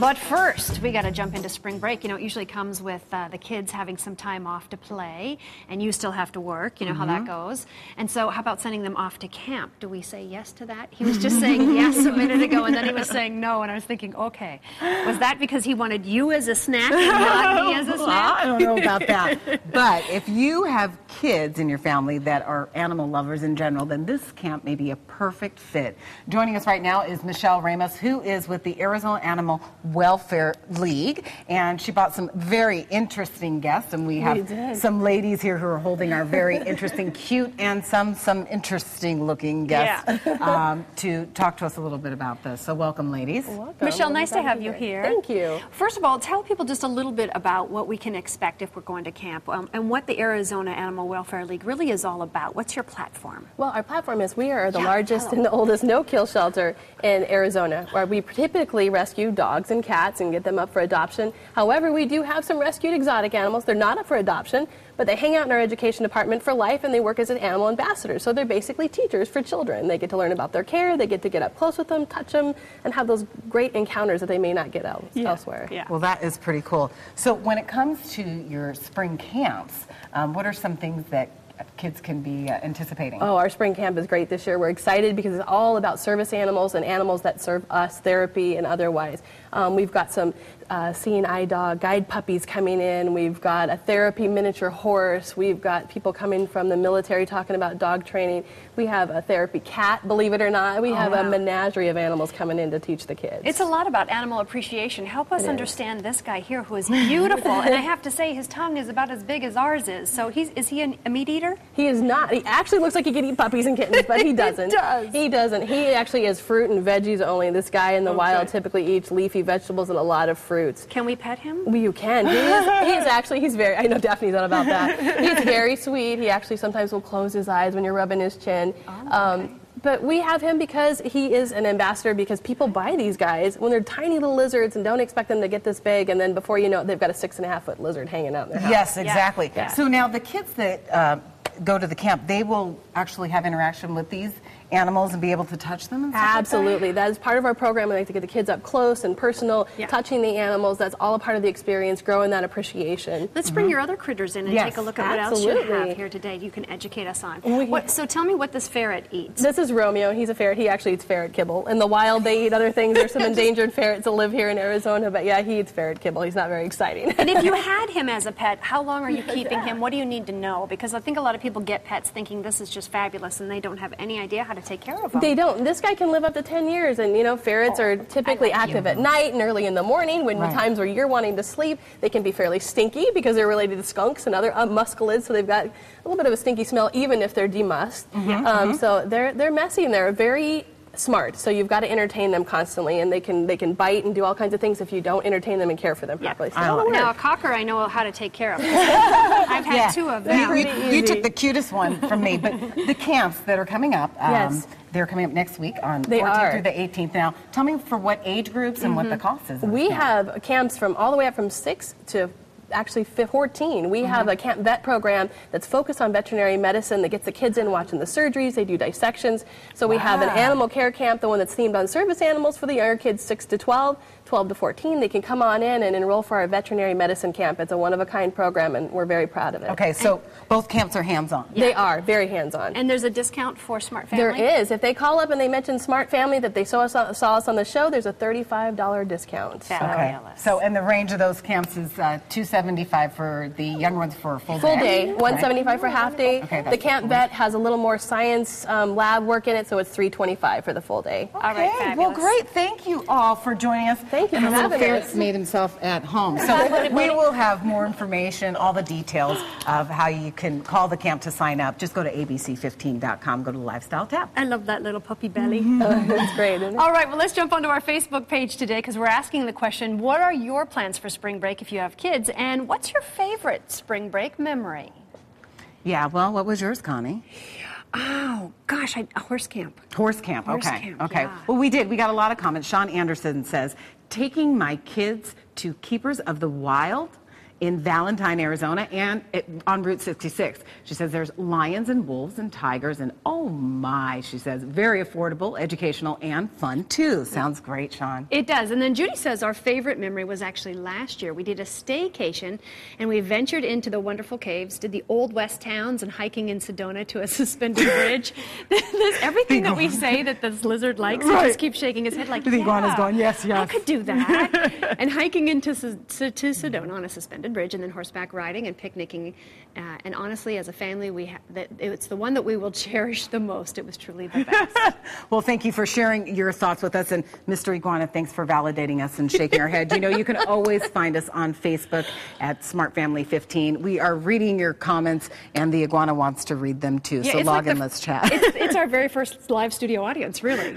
But first, we got to jump into spring break. You know, it usually comes with the kids having some time off to play, and you still have to work. You know how that goes. And so how about sending them off to camp? Do we say yes to that? He was just saying yes a minute ago, and then he was saying no, and I was thinking, okay. Was that because he wanted you as a snack and not me as a snack? I don't know about that. But if you have kids in your family that are animal lovers in general, then this camp may be a perfect fit. Joining us right now is Michelle Ramos, who is with the Arizona Animal Welfare League, and she brought some very interesting guests, and we have some ladies here who are holding our very interesting, cute, and some interesting looking guests to talk to us a little bit about this. So welcome, ladies. Welcome. Michelle, nice to have you here. Thank you. First of all, tell people just a little bit about what we can expect if we're going to camp, and what the Arizona Animal Welfare League really is all about. What's your platform? Well, our platform is we are the largest and the oldest no-kill shelter in Arizona, where we typically rescue dogs and cats and get them up for adoption. However, we do have some rescued exotic animals. They're not up for adoption, but they hang out in our education department for life, and they work as an animal ambassadors. So they're basically teachers for children. They get to learn about their care, they get to get up close with them, touch them, and have those great encounters that they may not get elsewhere. Yeah. Well, that is pretty cool. So when it comes to your spring camps, what are some things that kids can be anticipating? Oh, our spring camp is great this year. We're excited because it's all about service animals and animals that serve us, therapy and otherwise. We've got some seeing eye dog guide puppies coming in. We've got a therapy miniature horse. We've got people coming from the military talking about dog training. We have a therapy cat, believe it or not. We have a menagerie of animals coming in to teach the kids. It's a lot about animal appreciation. Help us understand this guy here who is beautiful. And I have to say, his tongue is about as big as ours is. So is he a meat eater? He is not. He actually looks like he could eat puppies and kittens, but he doesn't. He doesn't. He actually is fruit and veggies only. This guy in the wild typically eats leafy vegetables and a lot of fruits. Can we pet him? You can. He's very, I know Daphne's not about that. He's very sweet. He actually sometimes will close his eyes when you're rubbing his chin. But we have him because he is an ambassador, because people buy these guys when they're tiny little lizards and don't expect them to get this big, and then before you know it, they've got a 6.5-foot lizard hanging out in their house. Yes, exactly. Yeah. So now the kids that go to the camp, they will actually have interaction with these animals and be able to touch them and stuff Absolutely. like that? That is part of our program. We like to get the kids up close and personal, touching the animals. That's all a part of the experience, growing that appreciation. Let's bring your other critters in and take a look at what else you have here today you can educate us on. So tell me what this ferret eats. This is Romeo. He's a ferret. He actually eats ferret kibble. In the wild, they eat other things. There's some endangered ferrets that live here in Arizona, but yeah, he eats ferret kibble. He's not very exciting. And if you had him as a pet, how long are you keeping him? What do you need to know? Because I think a lot of people get pets thinking this is just fabulous, and they don't have any idea how to take care of them. They don't. This guy can live up to 10 years, and you know, ferrets are typically active at night and early in the morning. When the times where you're wanting to sleep, they can be fairly stinky because they're related to skunks and other muscelids, so they've got a little bit of a stinky smell, even if they're demussed. So they're messy and they're very smart. So you've got to entertain them constantly, and they can bite and do all kinds of things if you don't entertain them and care for them properly. So now a cocker I know how to take care of. I've had two of them. You took the cutest one from me, but the camps that are coming up, they're coming up next week on 14th through the 18th. Now, tell me for what age groups and what the cost is. We have camps from all the way up from 6 to actually 14. We have a camp vet program that's focused on veterinary medicine that gets the kids in watching the surgeries. They do dissections. So we have an animal care camp, the one that's themed on service animals for the younger kids, 6 to 12. 12 to 14, they can come on in and enroll for our veterinary medicine camp. It's a one-of-a-kind program, and we're very proud of it. Okay, so both camps are hands-on. They are, very hands-on. And there's a discount for Smart Family? There is. If they call up and they mention Smart Family, that they saw us on the show, there's a $35 discount. Okay. So, and the range of those camps is $275 for the young ones for a full day? Full day, $175 for half day. Okay, the camp vet has a little more science lab work in it, so it's $325 for the full day. All right, fabulous. Well, great. Thank you all for joining us. Thank you for having us. Made himself at home. So we will have more information, all the details of how you can call the camp to sign up. Just go to abc15.com, go to the Lifestyle tab. I love that little puppy belly. That's great, isn't it? All right, well, let's jump onto our Facebook page today, because we're asking the question, what are your plans for spring break if you have kids, and what's your favorite spring break memory? Yeah, well, what was yours, Connie? Oh, gosh, horse camp. Horse camp, Horse okay. camp, okay. yeah. Well, we got a lot of comments. Sean Anderson says, taking my kids to Keepers of the Wild in Valentine, Arizona, and on Route 66. She says there's lions and wolves and tigers, and oh my, she says, very affordable, educational, and fun too. Sounds great, Sean. It does. And then Judy says our favorite memory was actually last year. We did a staycation, and we ventured into the wonderful caves, did the Old West towns, and hiking in Sedona to a suspended bridge. There's everything that we say that this lizard likes. He just keeps shaking his head like, The iguana's going, yes, yes. I could do that. And hiking into to Sedona on a suspended bridge, and then horseback riding and picnicking. And honestly, as a family, it's the one that we will cherish the most. It was truly the best. Well, thank you for sharing your thoughts with us. And Mr. Iguana, thanks for validating us and shaking our head. You know, you can always find us on Facebook at Smart Family 15. We are reading your comments, and the Iguana wants to read them too. Yeah, so log like in, let's chat. It's our very first live studio audience, really.